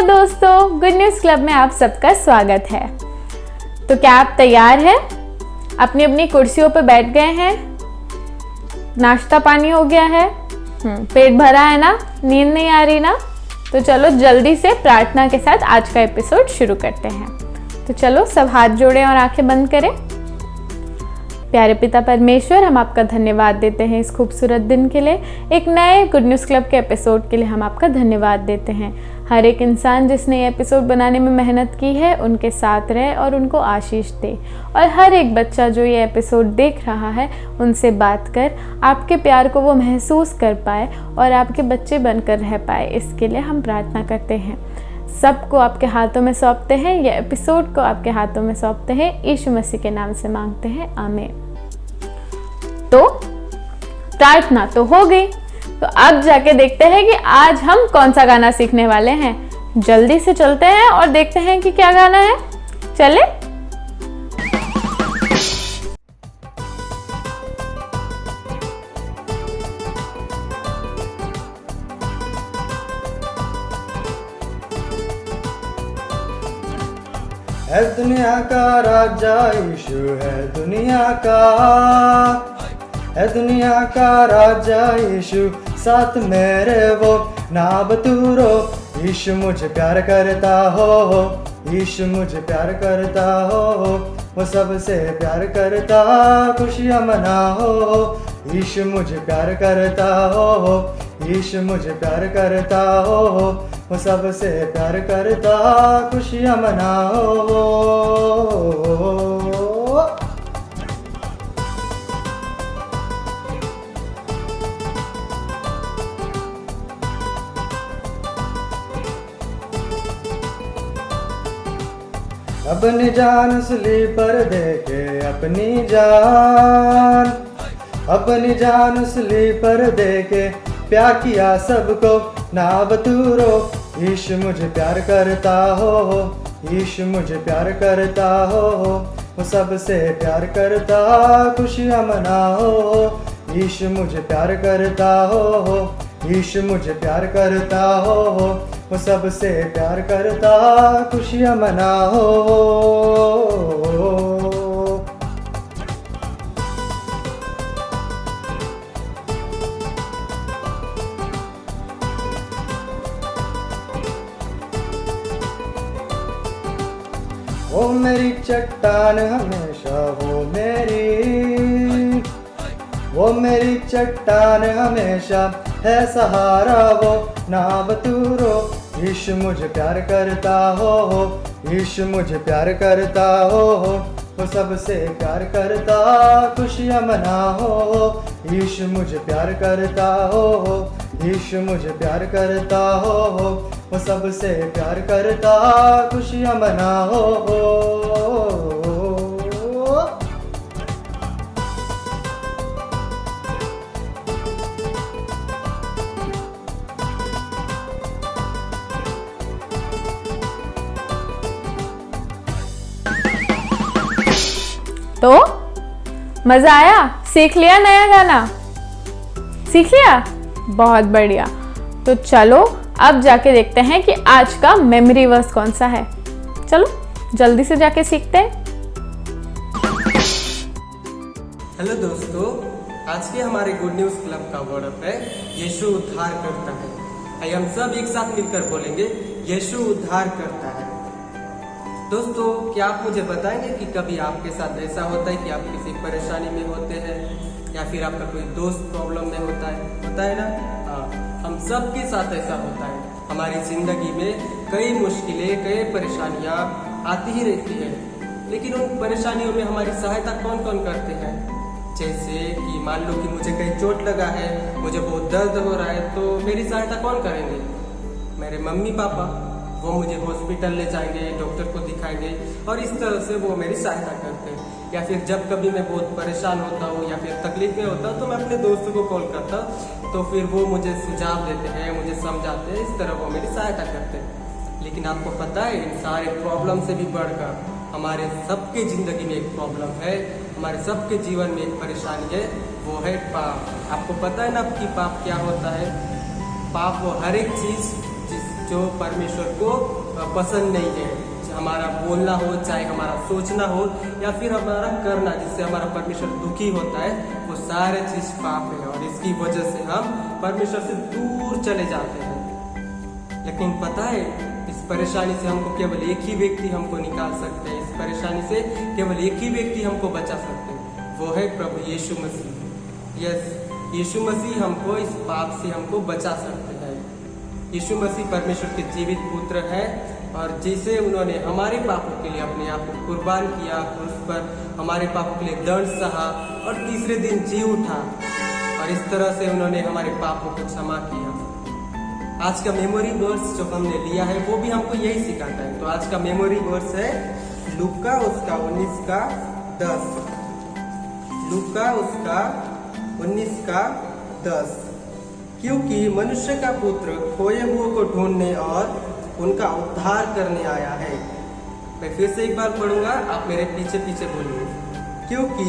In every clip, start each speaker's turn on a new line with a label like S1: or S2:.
S1: दोस्तों, good news club में आप सबका स्वागत है। तो क्या आप तैयार हैं? अपनी अपनी कुर्सियों पर बैठ गए हैं? नाश्ता पानी हो गया है? पेट भरा है ना? नींद नहीं आ रही ना? तो चलो जल्दी से प्रार्थना के साथ आज का एपिसोड शुरू करते हैं। तो चलो सब हाथ जोड़ें और आंखें बंद करें। प्यारे पिता परमेश्वर, हम आपका धन्यवाद देते हैं इस खूबसूरत दिन के लिए, एक नए गुड न्यूज़ क्लब के एपिसोड के लिए हम आपका धन्यवाद देते हैं। हर एक इंसान जिसने ये एपिसोड बनाने में मेहनत की है, उनके साथ रहे और उनको आशीष दे। और हर एक बच्चा जो ये एपिसोड देख रहा है, उनसे बात कर आपके प्यार को वो महसूस कर पाए और आपके बच्चे बनकर रह पाए, इसके लिए हम प्रार्थना करते हैं। सबको आपके हाथों में सौंपते हैं, ये एपिसोड को आपके हाथों में सौंपते हैं, यीशु मसीह के नाम से मांगते हैं, आमीन। तो प्रार्थना तो हो गई, तो अब जाके देखते हैं कि आज हम कौन सा गाना सीखने वाले हैं। जल्दी से चलते हैं और देखते हैं कि क्या गाना है। चले?
S2: है दुनिया का राजा यीशु, है दुनिया का, है दुनिया का राजा यीशु, साथ मेरे वो ना बतूरो। यीशु मुझे प्यार करता हो, यीशु मुझे प्यार करता हो, वो सबसे प्यार करता, खुशियाँ मनाओ। यीशु मुझे प्यार करता हो, यीशु मुझे प्यार करता हो, वो सबसे प्यार करता, खुशियाँ मनाओ। अपनी जान स्लीपर देके, अपनी जान, अपनी जान स्लीपर देके, प्यार किया सबको ना बतूरो। यीशु मुझे प्यार करता हो, यीशु मुझे प्यार करता हो, वो सबसे प्यार करता, खुशियाँ मनाओ। यीशु मुझे प्यार करता हो, यीशु मुझे प्यार करता हो, वो सबसे प्यार करता, खुशियाँ मनाओ। वो मेरी चट्टान हमेशा, वो मेरी चट्टान हमेशा, है सहारा वो ना बतूरो। यीशु मुझे प्यार करता हो, यीशु मुझे प्यार करता हो, वो सबसे प्यार करता, खुशियाँ मनाओ। यीशु मुझे प्यार करता हो, यीशु मुझे प्यार करता हो, वो सबसे प्यार करता, खुशियाँ मनाओ।
S1: तो मजा आया? सीख लिया नया गाना? सीख लिया? बहुत बढ़िया। तो चलो अब जाके देखते हैं कि आज का मेमोरी वर्स कौन सा है। चलो जल्दी से जाके सीखते हैं।
S3: हेलो दोस्तों, आज के हमारे गुड न्यूज क्लब का वर्ड है यीशु उद्धार करता है। आइए हम सब एक साथ मिलकर बोलेंगे, यीशु उद्धार करता है। दोस्तों, क्या आप मुझे बताएंगे कि कभी आपके साथ ऐसा होता है कि आप किसी परेशानी में होते हैं या फिर आपका कोई दोस्त प्रॉब्लम में होता है ना? हाँ, हम सब के साथ ऐसा होता है। हमारी जिंदगी में कई मुश्किलें, कई परेशानियां आती ही रहती है, लेकिन उन परेशानियों में हमारी सहायता कौन कौन करते हैं? जैसे कि मान लो कि मुझे कहीं चोट लगा है, मुझे बहुत दर्द हो रहा है, तो मेरी सहायता कौन करेंगे? मेरे मम्मी पापा। वो मुझे हॉस्पिटल ले जाएंगे, डॉक्टर को दिखाएंगे और इस तरह से वो मेरी सहायता करते हैं। या फिर जब कभी मैं बहुत परेशान होता हूँ या फिर तकलीफ में होता हूँ, तो मैं अपने दोस्तों को कॉल करता हूँ, तो फिर वो मुझे सुझाव देते हैं, मुझे समझाते हैं, इस तरह वो मेरी सहायता करते हैं। लेकिन आपको पता है, इन सारे प्रॉब्लम से भी बढ़कर हमारे सबके जिंदगी में एक प्रॉब्लम है, हमारे सबके जीवन में एक परेशानी है, वो है पाप। आपको पता है ना कि पाप क्या होता है? पाप वो हर एक चीज जो परमेश्वर को पसंद नहीं है। हमारा बोलना हो, चाहे हमारा सोचना हो या फिर हमारा करना, जिससे हमारा परमेश्वर दुखी होता है, वो सारे चीज पाप है और इसकी वजह से हम परमेश्वर से दूर चले जाते हैं। लेकिन पता है, इस परेशानी से हमको केवल एक ही व्यक्ति हमको निकाल सकते हैं, इस परेशानी से केवल एक ही व्यक्ति हमको बचा सकते हैं, वो है प्रभु यीशु मसीह। यस, यीशु मसीह हमको इस पाप से हमको बचा सकते हैं। यीशु मसीह परमेश्वर के जीवित पुत्र हैं और जिसे उन्होंने हमारे पापों के लिए अपने आप को कुर्बान किया, क्रूस पर हमारे पापों के लिए दंड सहा और तीसरे दिन जी उठा और इस तरह से उन्होंने हमारे पापों को क्षमा किया। आज का मेमोरी वर्स जो हमने लिया है वो भी हमको यही सिखाता है। तो आज का मेमोरी वर्स है लूका उसका 19:10। लूका उसका 19:10। क्योंकि मनुष्य का पुत्र खोए हुए को ढूंढने और उनका उद्धार करने आया है। मैं फिर से एक बार पढ़ूंगा, आप मेरे पीछे पीछे बोलिए। क्योंकि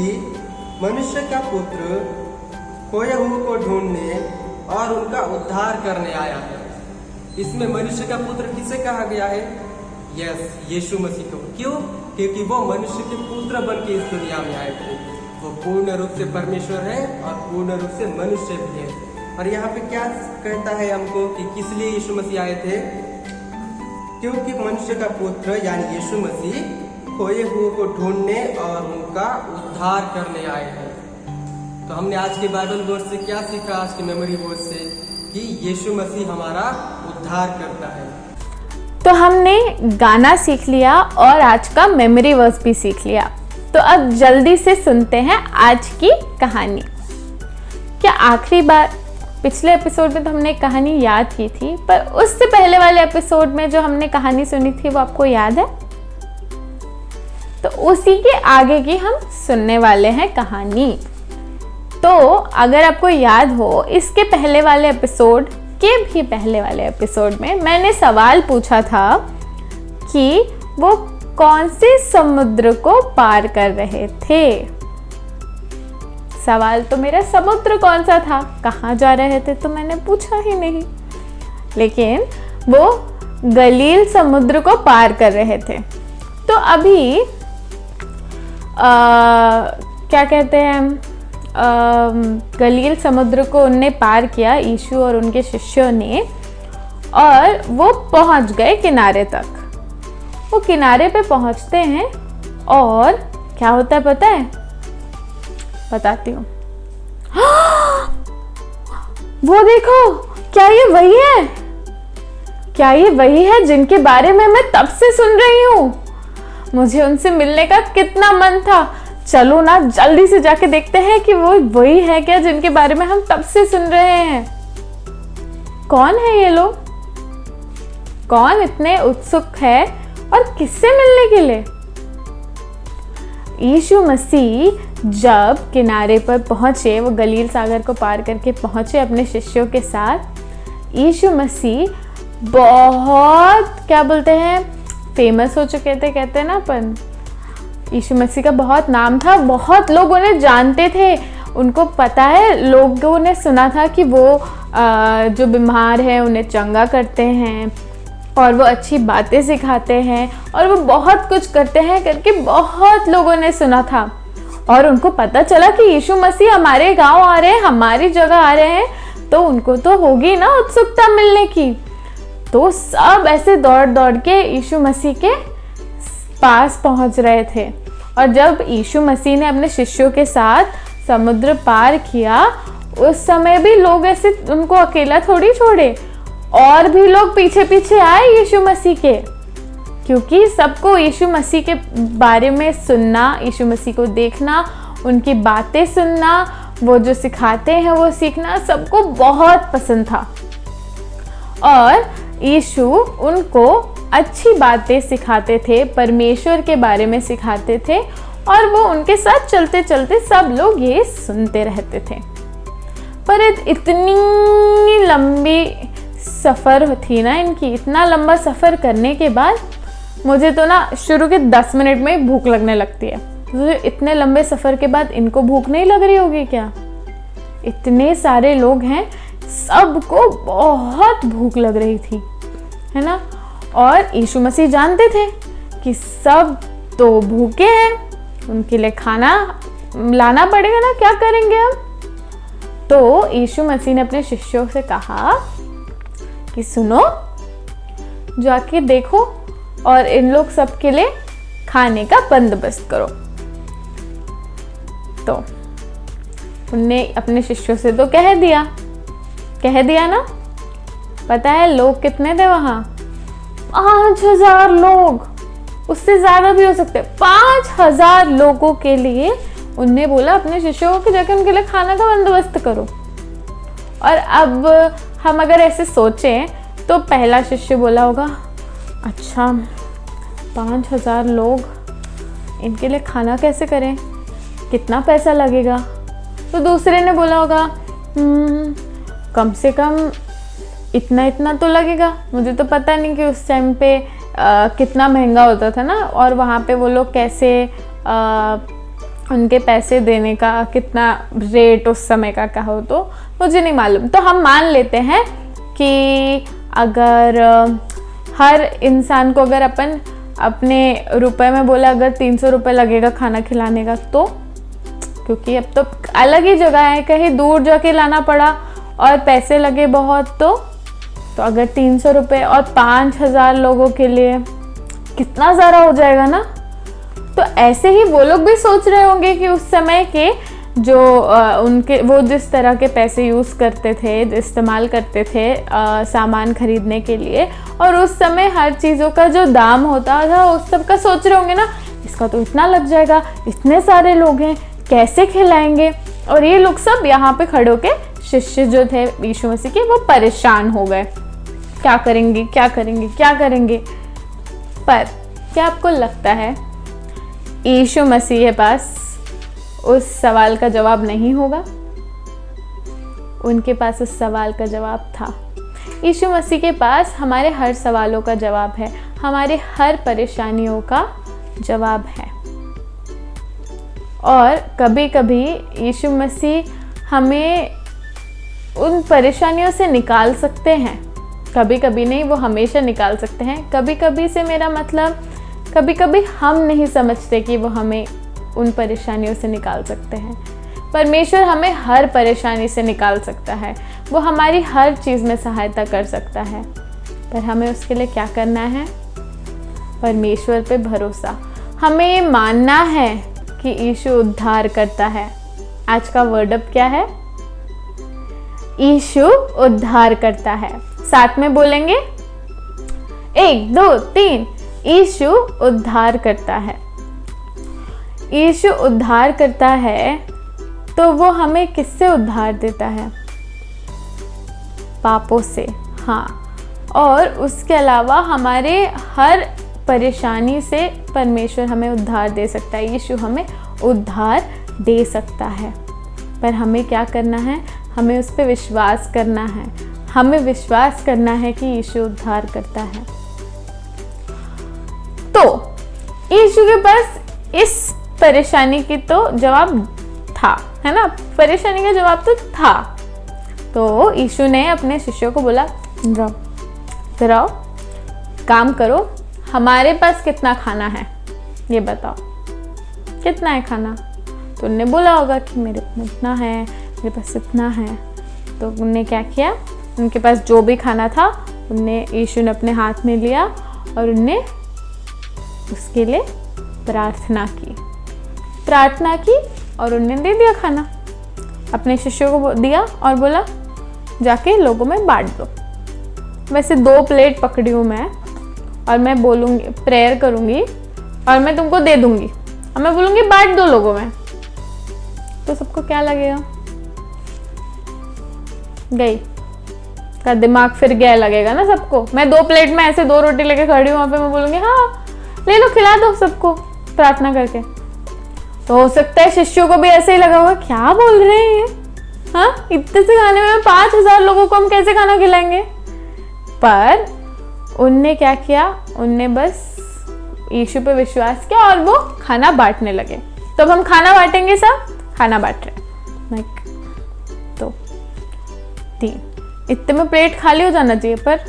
S3: मनुष्य का पुत्र खोए हुए को ढूंढने और उनका उद्धार करने आया है। इसमें मनुष्य का पुत्र किसे कहा गया है? यस, यीशु मसीह को। क्यों? क्योंकि वो मनुष्य के पुत्र बन के इस दुनिया में आए थे। वो पूर्ण रूप से परमेश्वर है और पूर्ण रूप से मनुष्य भी है। और यहाँ पे क्या कहता है हमको कि किस लिए यीशु मसीह आए थे? क्योंकि मनुष्य का पुत्र यानी यीशु मसीह खोए हुए को ढूंढने और उनका उद्धार करने आए हैं। तो हमने आज के बाइबल वर्स से क्या सीखा? आज के मेमोरी वर्स से कि यीशु मसीह हमारा उद्धार करता है।
S1: तो हमने गाना सीख लिया और आज का मेमोरी वर्स भी सीख लिया। तो अब जल्दी से सुनते हैं आज की कहानी। क्या आखिरी बार पिछले एपिसोड में तो हमने एक कहानी याद की थी, पर उससे पहले वाले एपिसोड में जो हमने कहानी सुनी थी वो आपको याद है? तो उसी के आगे की हम सुनने वाले हैं कहानी। तो अगर आपको याद हो, इसके पहले वाले एपिसोड के भी पहले वाले एपिसोड में मैंने सवाल पूछा था कि वो कौन से समुद्र को पार कर रहे थे। सवाल तो मेरा समुद्र कौन सा था, कहाँ जा रहे थे, तो मैंने पूछा ही नहीं। लेकिन वो गलील समुद्र को पार कर रहे थे। तो अभी क्या कहते हैं, गलील समुद्र को उनने पार किया, यीशु और उनके शिष्यों ने, और वो पहुंच गए किनारे तक। वो किनारे पे पहुंचते हैं और क्या होता है पता है? बताती हूँ। वो देखो, क्या ये वही है? क्या ये वही है जिनके बारे में मैं तब से सुन रही हूँ? मुझे उनसे मिलने का कितना मन था। चलो ना, जल्दी से जाके देखते हैं कि वो वही है क्या जिनके बारे में हम तब से सुन रहे हैं। कौन है ये लोग? कौन इतने उत्सुक है और किससे मिलने के लिए? यीशु मसीह जब किनारे पर पहुंचे, वो गलील सागर को पार करके पहुंचे अपने शिष्यों के साथ, यीशु मसीह बहुत, क्या बोलते हैं, फेमस हो चुके थे, कहते हैं ना अपन। यीशु मसीह का बहुत नाम था, बहुत लोग उन्हें जानते थे। उनको पता है, लोगों ने सुना था कि वो जो बीमार हैं उन्हें चंगा करते हैं और वो अच्छी बातें सिखाते हैं और वो बहुत कुछ करते हैं करके बहुत लोगों ने सुना था। और उनको पता चला कि यीशु मसीह हमारे गांव आ रहे हैं, हमारी जगह आ रहे हैं, तो उनको तो होगी ना उत्सुकता मिलने की। तो सब ऐसे दौड़ दौड़ के यीशु मसीह के पास पहुंच रहे थे। और जब यीशु मसीह ने अपने शिष्यों के साथ समुद्र पार किया, उस समय भी लोग ऐसे उनको अकेला थोड़ी छोड़े, और भी लोग पीछे पीछे आए यीशु मसीह के, क्योंकि सबको यीशु मसीह के बारे में सुनना, यीशु मसीह को देखना, उनकी बातें सुनना, वो जो सिखाते हैं वो सीखना सबको बहुत पसंद था। और यीशु उनको अच्छी बातें सिखाते थे, परमेश्वर के बारे में सिखाते थे, और वो उनके साथ चलते चलते सब लोग ये सुनते रहते थे। पर इतनी लंबी सफ़र थी ना इनकी, इतना लंबा सफ़र करने के बाद मुझे तो ना शुरू के 10 मिनट में भूख लगने लगती है। तो इतने लंबे सफ़र के बाद इनको भूख नहीं लग रही होगी क्या? इतने सारे लोग हैं, सबको बहुत भूख लग रही थी। है ना। और यीशु मसीह जानते थे कि सब तो भूखे हैं, उनके लिए खाना लाना पड़ेगा ना, क्या करेंगे हम। तो यीशु मसीह ने अपने शिष्यों से कहा कि सुनो, जाके देखो और इन लोग सबके लिए खाने का बंदोबस्त करो। तो उनने अपने शिष्यों से तो कह दिया ना। पता है लोग कितने थे वहां? 5000 लोग, उससे ज्यादा भी हो सकते। 5000 लोगों के लिए उनने बोला अपने शिष्यों को कि जाके उनके लिए खाना का बंदोबस्त करो। और अब हम अगर ऐसे सोचें तो पहला शिष्य बोला होगा, अच्छा 5000 लोग, इनके लिए खाना कैसे करें, कितना पैसा लगेगा। तो दूसरे ने बोला होगा कम से कम इतना तो लगेगा। मुझे तो पता नहीं कि उस टाइम पे कितना महंगा होता था ना, और वहाँ पे वो लोग कैसे उनके पैसे देने का कितना रेट उस समय का क्या हो, तो मुझे नहीं मालूम। तो हम मान लेते हैं कि अगर हर इंसान को अगर अपन अपने रुपए में बोला अगर 300 रुपये लगेगा खाना खिलाने का, तो क्योंकि अब तो अलग ही जगह है, कहीं दूर जाके लाना पड़ा और पैसे लगे बहुत, तो अगर 300 रुपये और 5000 लोगों के लिए कितना ज़्यादा हो जाएगा ना। तो ऐसे ही वो लोग भी सोच रहे होंगे कि उस समय के जो उनके वो जिस तरह के पैसे यूज़ करते थे, इस्तेमाल करते थे सामान खरीदने के लिए, और उस समय हर चीज़ों का जो दाम होता था उस सब का सोच रहे होंगे ना, इसका तो इतना लग जाएगा, इतने सारे लोग हैं, कैसे खिलाएंगे। और ये लोग सब यहाँ पे खड़े होके शिष्य जो थे यीशु मसीह के, वो परेशान हो गए, क्या करेंगे क्या करेंगे क्या करेंगे। पर क्या आपको लगता है यीशु मसीह के पास उस सवाल का जवाब नहीं होगा? उनके पास उस सवाल का जवाब था। यीशु मसीह के पास हमारे हर सवालों का जवाब है, हमारे हर परेशानियों का जवाब है। और कभी कभी यीशु मसीह हमें उन परेशानियों से निकाल सकते हैं, कभी कभी नहीं, वो हमेशा निकाल सकते हैं। कभी कभी से मेरा मतलब कभी कभी हम नहीं समझते कि वो हमें उन परेशानियों से निकाल सकते हैं। परमेश्वर हमें हर परेशानी से निकाल सकता है, वो हमारी हर चीज़ में सहायता कर सकता है। पर हमें उसके लिए क्या करना है? परमेश्वर पे भरोसा। हमें ये मानना है कि यीशु उद्धार करता है। आज का वर्ड अप क्या है? यीशु उद्धार करता है। साथ में बोलेंगे, 1 2 3। यीशु उद्धार करता है। यीशु उद्धार करता है, तो वो हमें किससे उद्धार देता है? पापों से, हाँ। और उसके अलावा हमारे हर परेशानी से परमेश्वर हमें उद्धार दे सकता है, यीशु हमें उद्धार दे सकता है। पर हमें क्या करना है? हमें उस पर विश्वास करना है। हमें विश्वास करना है कि यीशु उद्धार करता है। तो यीशु के पास इस परेशानी की तो जवाब था, है ना, परेशानी का जवाब तो था। तो यीशु ने अपने शिष्यों को बोला, जाओ काम करो, हमारे पास कितना खाना है ये बताओ, कितना है खाना। तो उनने बोला होगा कि मेरे पास इतना है, मेरे पास इतना है। तो उनने क्या किया? उनके पास जो भी खाना था उनने यीशु ने अपने हाथ में लिया और उनने उसके लिए प्रार्थना की और उनने दे दिया खाना, अपने शिष्यों को दिया और बोला जाके लोगों में बांट दो। वैसे 2 प्लेट पकड़ी हूँ मैं, और मैं बोलूँगी, प्रेयर करूँगी और मैं तुमको दे दूँगी और मैं बोलूँगी बांट दो लोगों में। तो सबको क्या लगेगा? गई का दिमाग फिर गया लगेगा ना सबको। मैं 2 प्लेट में ऐसे 2 रोटी लेके खड़ी हूँ, वहाँ पे मैं बोलूँगी हाँ ले लो, खिला दो सबको प्रार्थना करके। तो हो सकता है शिष्यों को भी ऐसे ही लगा होगा, क्या बोल रहे हैं ये, हाँ इतने से खाने में 5000 लोगों को हम कैसे खाना खिलाएंगे। पर उनने क्या किया? उनने बस यीशु पे विश्वास किया और वो खाना बांटने लगे। तो अब हम खाना बांटेंगे, सब खाना बांट रहे हैं। 2 3 इतने में प्लेट खाली हो जाना चाहिए, पर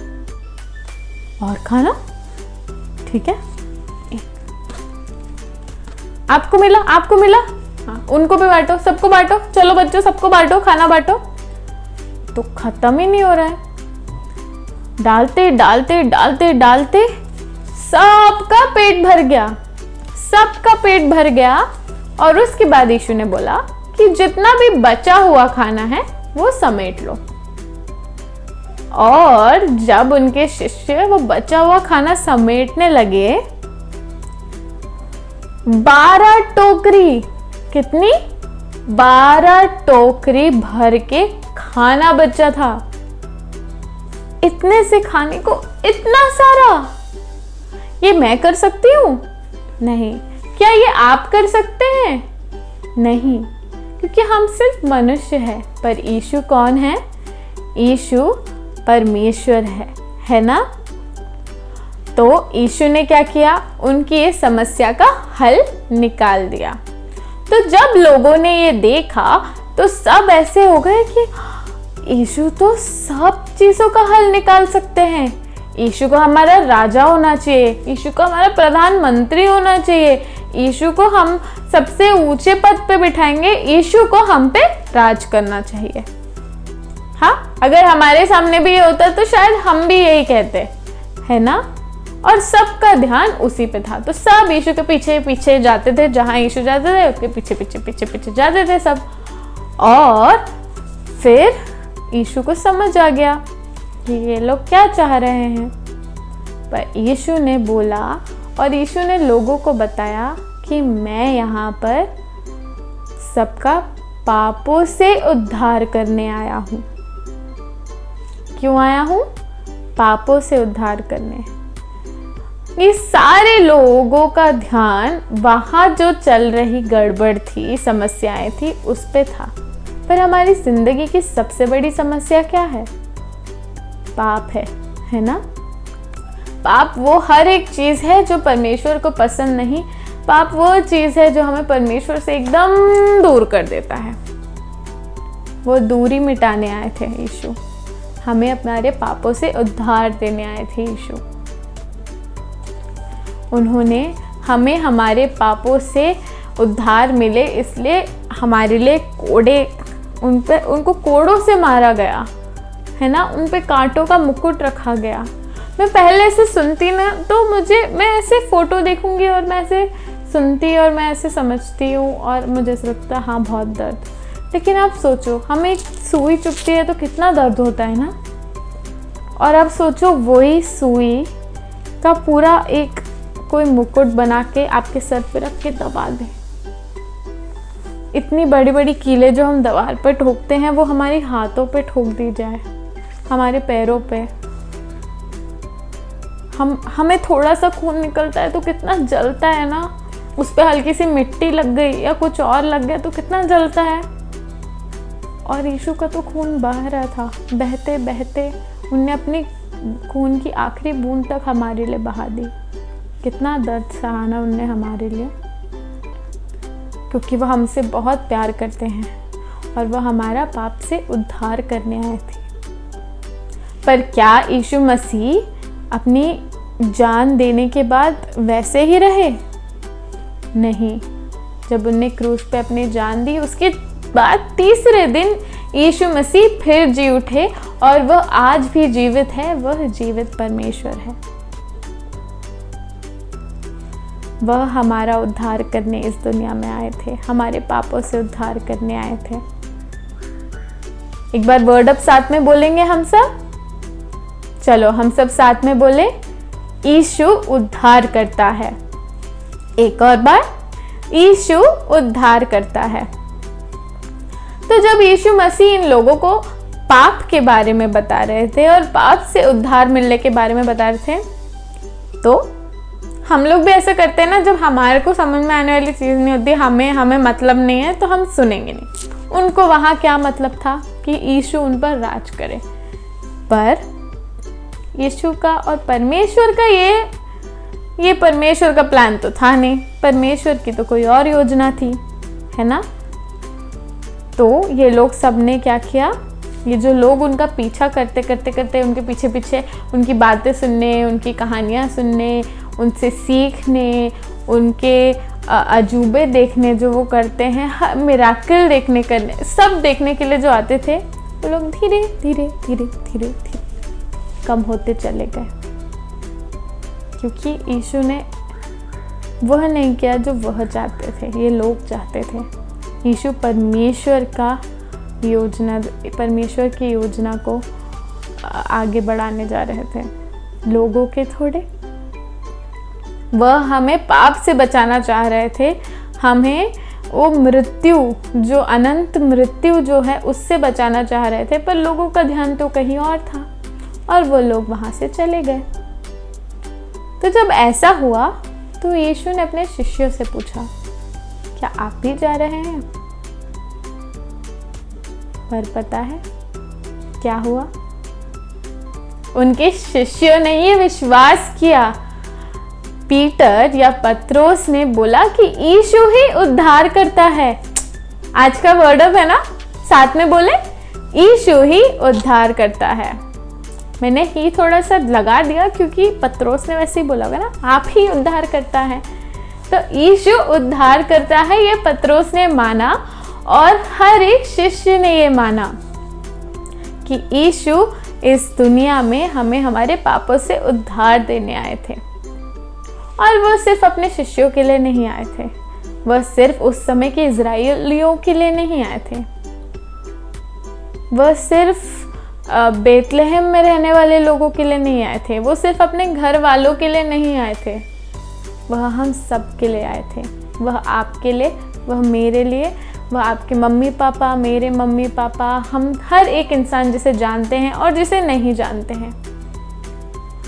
S1: और खाना, ठीक है। आपको मिला, आपको मिला, हाँ, उनको भी बांटो, सबको बांटो, चलो बच्चों सबको बांटो, खाना बांटो। तो खत्म ही नहीं हो रहा है। डालते डालते डालते डालते सबका पेट भर गया, सबका पेट भर गया। और उसके बाद यीशु ने बोला कि जितना भी बचा हुआ खाना है वो समेट लो। और जब उनके शिष्य वो बचा हुआ खाना समेटने लगे, 12 टोकरी, कितनी? 12 टोकरी भर के खाना बचा था। इतने से खाने को इतना सारा, ये मैं कर सकती हूँ? नहीं। क्या ये आप कर सकते हैं? नहीं, क्योंकि हम सिर्फ मनुष्य हैं। पर यीशु कौन है? यीशु परमेश्वर है ना? तो यीशु ने क्या किया? उनकी ये समस्या का हल निकाल दिया। तो जब लोगों ने ये देखा तो सब ऐसे हो गए कि यीशु तो सब चीजों का हल निकाल सकते हैं। यीशु को हमारा राजा होना चाहिए, यीशु को हमारा प्रधानमंत्री होना चाहिए, यीशु को हम सबसे ऊंचे पद पे बिठाएंगे, यीशु को हम पे राज करना चाहिए। हाँ, अगर हमारे सामने भी ये होता तो शायद हम भी यही कहते, है ना? और सबका ध्यान उसी पे था, तो सब यीशु के पीछे पीछे जाते थे, जहां यीशु जाते थे उसके पीछे पीछे पीछे पीछे जाते थे सब। और फिर यीशु को समझ आ गया कि ये लोग क्या चाह रहे हैं। पर यीशु ने बोला, और यीशु ने लोगों को बताया कि मैं यहाँ पर सबका पापों से उद्धार करने आया हूँ। क्यों आया हूँ? पापों से उद्धार करने। ये सारे लोगों का ध्यान वहाँ जो चल रही गड़बड़ थी, समस्याएं थी, उस पे था। पर हमारी जिंदगी की सबसे बड़ी समस्या क्या है? पाप है ना? पाप वो हर एक चीज है जो परमेश्वर को पसंद नहीं। पाप वो चीज है जो हमें परमेश्वर से एकदम दूर कर देता है। वो दूरी मिटाने आए थे यीशु, हमें हमारे पापों से उद्धार देने आए थे यीशु। उन्होंने हमें हमारे पापों से उद्धार मिले, इसलिए हमारे लिए कोड़े, उनको कोड़ों से मारा गया, है ना? उन पे कांटों का मुकुट रखा गया। मैं पहले से सुनती ना तो मैं ऐसे फोटो देखूंगी और मैं ऐसे सुनती और मैं ऐसे समझती हूँ और मुझे ऐसा लगता है हाँ बहुत दर्द। लेकिन आप सोचो, हमें एक सुई चुभती है तो कितना दर्द होता है ना? और आप सोचो वही सुई का पूरा एक कोई मुकुट बना के आपके सर पे रख के दबा दे। इतनी बड़ी बड़ी कीलें जो हम दीवार पे ठोकते हैं वो हमारे हाथों पे ठोक दी जाए, हमारे पैरों पे। हमें थोड़ा सा खून निकलता है तो कितना जलता है ना? उस पे हल्की सी मिट्टी लग गई या कुछ और लग गया तो कितना जलता है। और यीशु का तो खून बह रहा था, बहते बहते उनने अपनी खून की आखिरी बूंद तक हमारे लिए बहा दी। कितना दर्द सहाना उनने हमारे लिए, क्योंकि वह हमसे बहुत प्यार करते हैं और वह हमारा पाप से उद्धार करने आए थे। पर क्या यीशु मसीह अपनी जान देने के बाद वैसे ही रहे? नहीं। जब उनने क्रूस पे अपनी जान दी, उसके बाद तीसरे दिन यीशु मसीह फिर जी उठे और वह आज भी जीवित है। वह जीवित परमेश्वर है। वह हमारा उद्धार करने इस दुनिया में आए थे, हमारे पापों से उद्धार करने आए थे। एक बार वर्ड अप साथ में बोलेंगे हम सब? चलो हम सब साथ में बोले, यीशु उद्धार करता है। एक और बार, यीशु उद्धार करता है। तो जब यीशु मसीह इन लोगों को पाप के बारे में बता रहे थे और पाप से उद्धार मिलने के बारे में बता रहे थे, तो हम लोग भी ऐसा करते हैं ना, जब हमारे को समझ में आने वाली चीज़ नहीं होती, हमें मतलब नहीं है तो हम सुनेंगे नहीं। उनको वहाँ क्या मतलब था कि यीशु उन पर राज करे। पर यीशु का और परमेश्वर का ये परमेश्वर का प्लान तो था नहीं, परमेश्वर की तो कोई और योजना थी, है ना? तो ये लोग सब ने क्या किया? ये जो लोग उनका पीछा करते करते करते उनके पीछे पीछे उनकी बातें सुनने, उनकी कहानियाँ सुनने, उनसे सीखने, उनके अजूबे देखने जो वो करते हैं, मिराकल देखने करने, सब देखने के लिए जो आते थे, वो लोग धीरे धीरे धीरे धीरे धीरे कम होते चले गए, क्योंकि यीशु ने वह नहीं किया जो वह चाहते थे, ये लोग चाहते थे। यीशु परमेश्वर की योजना को आगे बढ़ाने जा रहे थे, लोगों के थोड़े। वह हमें पाप से बचाना चाह रहे थे, हमें वो मृत्यु, जो अनंत मृत्यु जो है, उससे बचाना चाह रहे थे, पर लोगों का ध्यान तो कहीं और था और वो लोग वहाँ से चले गए। तो जब ऐसा हुआ तो यीशु ने अपने शिष्यों से पूछा, क्या आप भी जा रहे हैं? पर पता है क्या हुआ? उनके शिष्यों ने ये विश्वास किया, पीटर या पत्रोस ने बोला कि यीशु ही उद्धार करता है। आज का वर्ड अप है ना, साथ में बोले, यीशु ही उद्धार करता है। मैंने ही थोड़ा सा लगा दिया क्योंकि पत्रोस ने वैसे ही बोला होगा ना, आप ही उद्धार करता है। तो यीशु उद्धार करता है, ये पत्रोस ने माना और हर एक शिष्य ने ये माना कि यीशु इस दुनिया में हमें हमारे पापों से उद्धार देने आए थे। और वो सिर्फ अपने शिष्यों के लिए नहीं आए थे, वह सिर्फ उस समय के इजराइलियों के लिए नहीं आए थे, वह सिर्फ बेतलेहम में रहने वाले लोगों के लिए नहीं आए थे, वो सिर्फ अपने घर वालों के लिए नहीं आए थे, वह हम सब के लिए आए थे। वह आपके लिए, वह मेरे लिए, वह आपके मम्मी पापा, मेरे मम्मी पापा, हम हर एक इंसान जिसे जानते हैं और जिसे नहीं जानते हैं,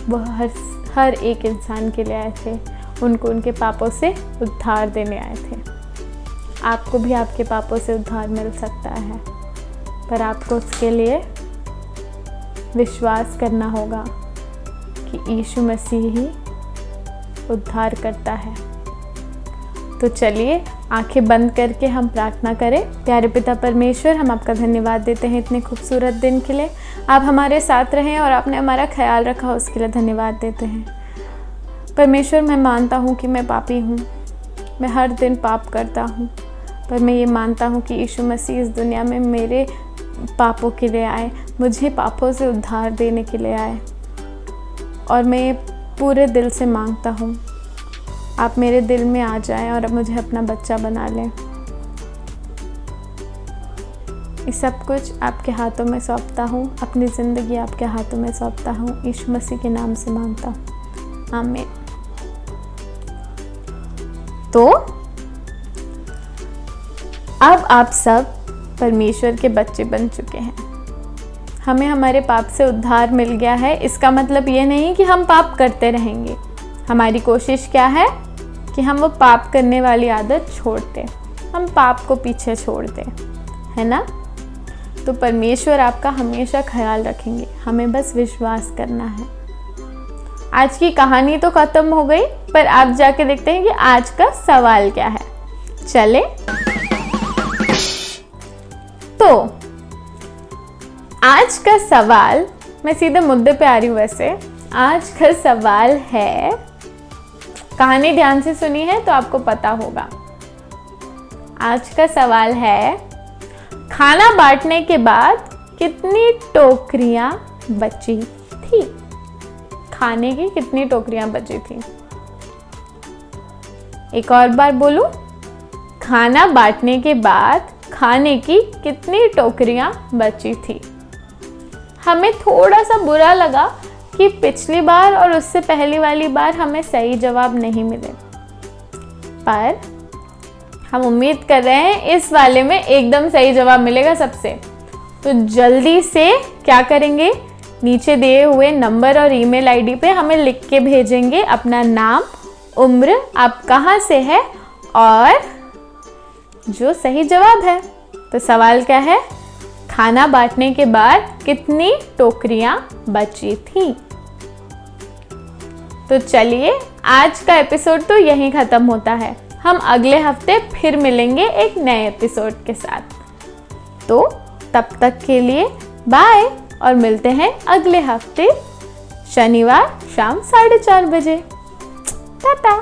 S1: वह हर एक इंसान के लिए आए थे। उनको उनके पापों से उद्धार देने आए थे। आपको भी आपके पापों से उद्धार मिल सकता है, पर आपको उसके लिए विश्वास करना होगा कि यीशु मसीह ही उद्धार करता है। तो चलिए आंखें बंद करके हम प्रार्थना करें। प्यारे पिता परमेश्वर, हम आपका धन्यवाद देते हैं इतने खूबसूरत दिन के लिए। आप हमारे साथ रहें और आपने हमारा ख्याल रखा, उसके लिए धन्यवाद देते हैं। परमेश्वर, मैं मानता हूँ कि मैं पापी हूँ, मैं हर दिन पाप करता हूँ, पर मैं ये मानता हूँ कि यीशु मसीह इस दुनिया में मेरे पापों के लिए आए, मुझे पापों से उद्धार देने के लिए आए। और मैं पूरे दिल से मांगता हूँ, आप मेरे दिल में आ जाएं और मुझे अपना बच्चा बना लें। ये सब कुछ आपके हाथों में सौंपता हूँ, अपनी ज़िंदगी आपके हाथों में सौंपता हूँ। यीशु मसीह के नाम से मांगता हूँ, आमीन। तो अब आप सब परमेश्वर के बच्चे बन चुके हैं, हमें हमारे पाप से उद्धार मिल गया है। इसका मतलब ये नहीं कि हम पाप करते रहेंगे। हमारी कोशिश क्या है कि हम वो पाप करने वाली आदत छोड़ दें, हम पाप को पीछे छोड़ दें, है ना। तो परमेश्वर आपका हमेशा ख्याल रखेंगे, हमें बस विश्वास करना है। आज की कहानी तो ख़त्म हो गई, पर आप जाके देखते हैं कि आज का सवाल क्या है। चले तो आज का सवाल, मैं सीधे मुद्दे पे आ रही हूँ। वैसे आज का सवाल है, कहानी ध्यान से सुनी है तो आपको पता होगा। आज का सवाल है, खाना बांटने के बाद कितनी टोकरियां बची थी? खाने की कितनी टोकरियां बची थी? एक और बार बोलूं, खाना बांटने के बाद खाने की कितनी टोकरियां बची थी? हमें थोड़ा सा बुरा लगा कि पिछली बार और उससे पहली वाली बार हमें सही जवाब नहीं मिले, पर हम उम्मीद कर रहे हैं इस वाले में एकदम सही जवाब मिलेगा सबसे। तो जल्दी से क्या करेंगे, नीचे दिए हुए नंबर और ईमेल आईडी पे हमें लिख के भेजेंगे अपना नाम, उम्र, आप कहाँ से है और जो सही जवाब है। तो सवाल क्या है, खाना बांटने के बाद कितनी टोकरियां बची थी? तो चलिए आज का एपिसोड तो यहीं ख़त्म होता है। हम अगले हफ्ते फिर मिलेंगे एक नए एपिसोड के साथ। तो तब तक के लिए बाय और मिलते हैं अगले हफ्ते शनिवार शाम 4:30 बजे। टाटा।